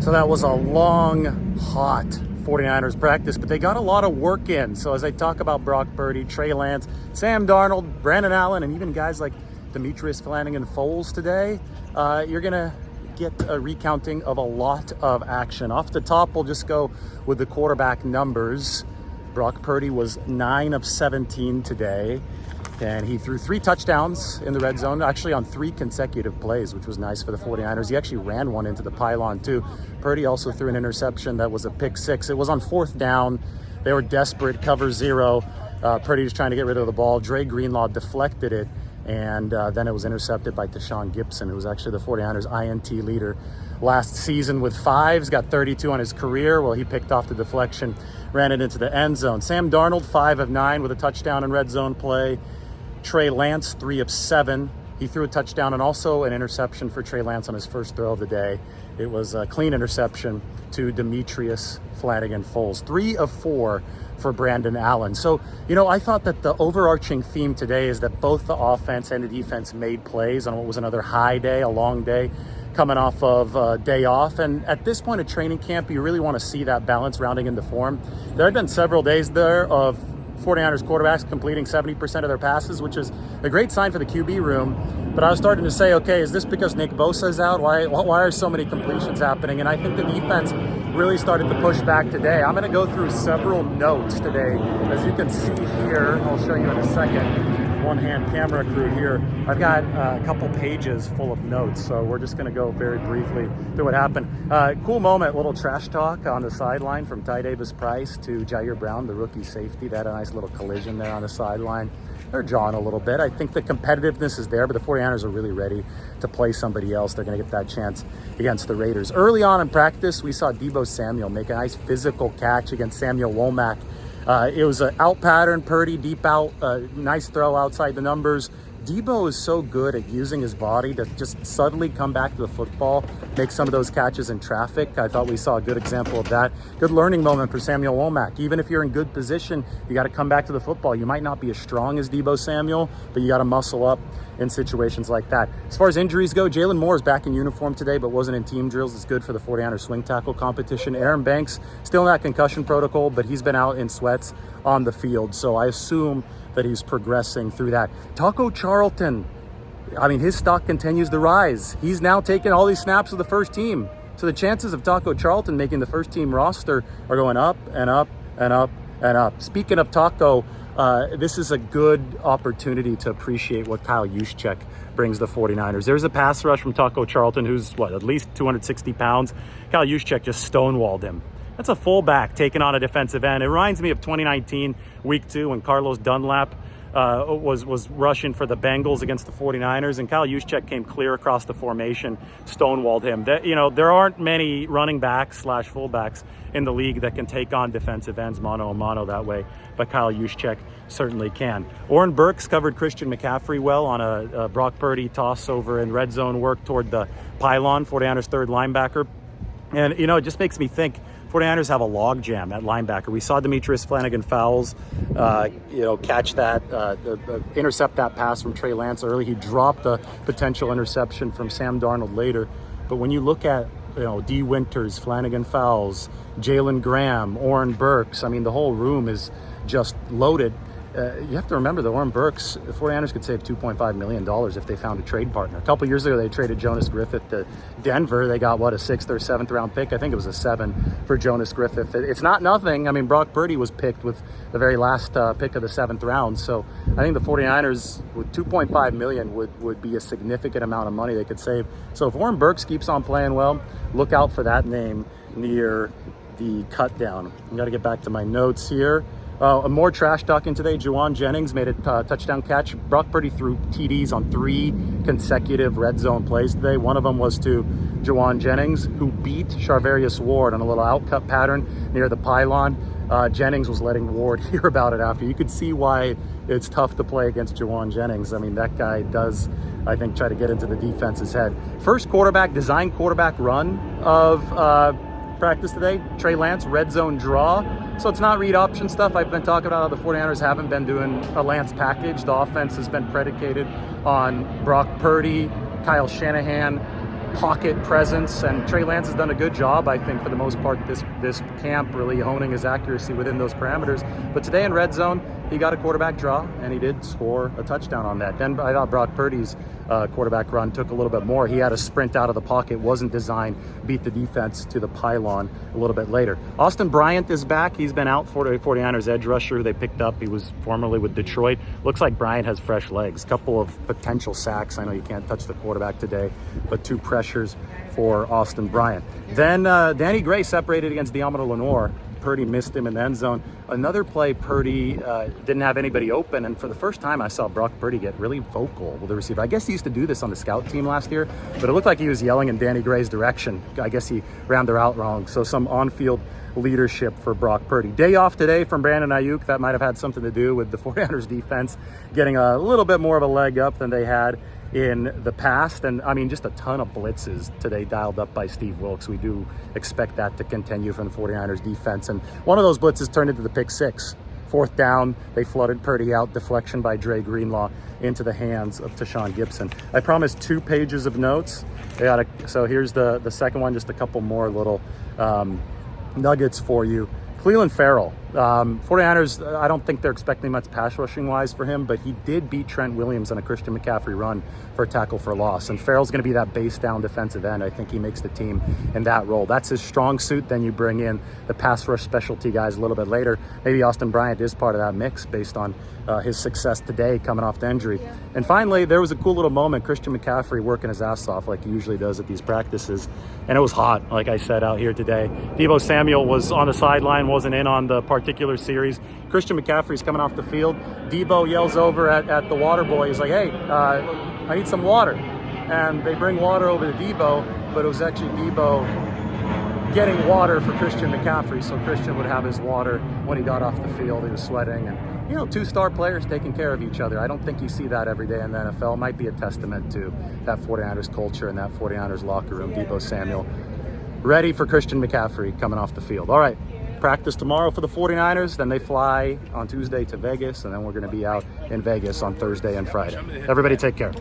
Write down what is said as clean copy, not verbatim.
So that was a long, hot 49ers practice, but they got a lot of work in. So as I talk about Brock Purdy, Trey Lance, Sam Darnold, Brandon Allen, and even guys like Demetrius Flanagan-Foles today, you're going to get a recounting of a lot of action. Off the top, we'll just go with the quarterback numbers. Brock Purdy was 9 of 17 today, and he threw 3 touchdowns in the red zone, actually on 3 consecutive plays, which was nice for the 49ers. He actually ran one into the pylon too. Purdy also threw an interception that was a pick 6. It was on 4th down. They were desperate, cover 0. Purdy was trying to get rid of the ball. Dre Greenlaw deflected it, and then it was intercepted by Deshaun Gibson, who was actually the 49ers INT leader last season with 5. He's got 32 on his career. Well, he picked off the deflection, ran it into the end zone. Sam Darnold, 5 of 9 with a touchdown in red zone play. Trey Lance, 3 of 7. He threw a touchdown and also an interception for Trey Lance on his first throw of the day. It was a clean interception to Demetrius Flanagan-Foles. 3 of 4 for Brandon Allen. So, I thought that the overarching theme today is that both the offense and the defense made plays on what was another high day, a long day, coming off of a day off. And at this point of training camp, you really want to see that balance rounding into form. There had been several days there of 49ers quarterbacks completing 70% of their passes, which is a great sign for the QB room. But I was starting to say, okay, is this because Nick Bosa's out? Why are so many completions happening? And I think the defense really started to push back today. I'm going to go through several notes today. As you can see here, I'll show you in a second. One-hand camera crew here. I've got a couple pages full of notes, so we're just going to go very briefly through what happened. Cool moment, little trash talk on the sideline from Ty Davis-Price to Jair Brown, the rookie safety. They had a nice little collision there on the sideline. They're jawing a little bit. I think the competitiveness is there, but the 49ers are really ready to play somebody else. They're going to get that chance against the Raiders. Early on in practice, we saw Deebo Samuel make a nice physical catch against Samuel Womack. It was an out pattern, Purdy, deep out, nice throw outside the numbers. Deebo is so good at using his body to just suddenly come back to the football, make some of those catches in traffic. I thought we saw a good example of that. Good learning moment for Samuel Womack. Even if you're in good position, you got to come back to the football. You might not be as strong as Deebo Samuel, but you got to muscle up in situations like that. As far as injuries go, Jalen Moore is back in uniform today, but wasn't in team drills. It's good for the 49ers swing tackle competition. Aaron Banks, still in that concussion protocol, but he's been out in sweats on the field. So I assume that he's progressing through that. Taco Charlton, his stock continues to rise. He's now taking all these snaps with the first team. So the chances of Taco Charlton making the first team roster are going up and up and up and up. Speaking of Taco, this is a good opportunity to appreciate what Kyle Juszczyk brings the 49ers. There's a pass rush from Taco Charlton, who's at least 260 pounds. Kyle Juszczyk just stonewalled him. That's a fullback taking on a defensive end. It reminds me of 2019, week 2, when Carlos Dunlap was rushing for the Bengals against the 49ers, and Kyle Juszczyk came clear across the formation, stonewalled him. There aren't many running backs / fullbacks in the league that can take on defensive ends mano a mano that way, but Kyle Juszczyk certainly can. Oren Burks covered Christian McCaffrey well on a Brock Purdy toss over in red zone work toward the pylon, 49ers third linebacker. And, it just makes me think, 49ers have a log jam at linebacker. We saw Demetrius Flanagan-Fowles, catch that, intercept that pass from Trey Lance early. He dropped a potential interception from Sam Darnold later. But when you look at, D. Winters, Flanagan-Fowles, Jalen Graham, Oren Burks, the whole room is just loaded. You have to remember that Oren Burks, the 49ers could save $2.5 million if they found a trade partner. A couple years ago, they traded Jonas Griffith to Denver. They got, a 6th or 7th round pick? I think it was a 7 for Jonas Griffith. It's not nothing. Brock Purdy was picked with the very last pick of the 7th round. So I think the 49ers with $2.5 million would be a significant amount of money they could save. So if Oren Burks keeps on playing well, look out for that name near the cut down. I've got to get back to my notes here. More trash talking today. Juwan Jennings made a touchdown catch. Brock Purdy threw TDs on 3 consecutive red zone plays today. One of them was to Juwan Jennings, who beat Charvarius Ward on a little outcut pattern near the pylon. Jennings was letting Ward hear about it after. You could see why it's tough to play against Juwan Jennings. That guy does, I think, try to get into the defense's head. First design quarterback run of practice today. Trey Lance, red zone draw. So it's not read option stuff. I've been talking about how the 49ers haven't been doing a Lance package. The offense has been predicated on Brock Purdy, Kyle Shanahan, pocket presence, and Trey Lance has done a good job, I think, for the most part this camp, really honing his accuracy within those parameters. But today in red zone, he got a quarterback draw, and he did score a touchdown on that. Then I thought Brock Purdy's quarterback run took a little bit more. He had a sprint out of the pocket, wasn't designed, beat the defense to the pylon a little bit later. Austin Bryant is back. He's been out for the 49ers edge rusher who they picked up. He was formerly with Detroit. Looks like Bryant has fresh legs. Couple of potential sacks. I know you can't touch the quarterback today, but 2 pressures for Austin Bryant. Then Danny Gray separated against Diamond Lenore. Purdy missed him in the end zone. Another play, Purdy didn't have anybody open, and for the first time I saw Brock Purdy get really vocal with the receiver. I guess he used to do this on the scout team last year, but it looked like he was yelling in Danny Gray's direction. I guess he ran the route wrong. So some on-field leadership for Brock Purdy. Day off today from Brandon Ayuk. That might have had something to do with the 49ers defense getting a little bit more of a leg up than they had in the past. And I mean, just a ton of blitzes today dialed up by Steve Wilkes. We do expect that to continue from the 49ers defense. And one of those blitzes turned into the pick 6. 4th down, they flooded Purdy out, deflection by Dre Greenlaw into the hands of Tashawn Gibson. I promised 2 pages of notes. So here's the second one, just a couple more little nuggets for you. Cleveland Farrell. 49ers, I don't think they're expecting much pass rushing wise for him, but he did beat Trent Williams on a Christian McCaffrey run for a tackle for loss. And Farrell's going to be that base down defensive end. I think he makes the team in that role. That's his strong suit. Then you bring in the pass rush specialty guys a little bit later. Maybe Austin Bryant is part of that mix based on his success today coming off the injury. Yeah. And finally, there was a cool little moment. Christian McCaffrey working his ass off like he usually does at these practices. And it was hot, like I said, out here today. Deebo Samuel was on the sideline, wasn't in on the particular series. Christian McCaffrey's coming off the field. Deebo yells over at the water boy. He's like, hey, I need some water. And they bring water over to Deebo, but it was actually Deebo getting water for Christian McCaffrey, so Christian would have his water when he got off the field. He was sweating, and 2-star players taking care of each other. I don't think you see that every day in the NFL. It might be a testament to that 49ers culture and that 49ers locker room. Deebo Samuel ready for Christian McCaffrey coming off the field. All right, practice tomorrow for the 49ers, then they fly on Tuesday to Vegas, and then we're going to be out in Vegas on Thursday and Friday. Everybody take care.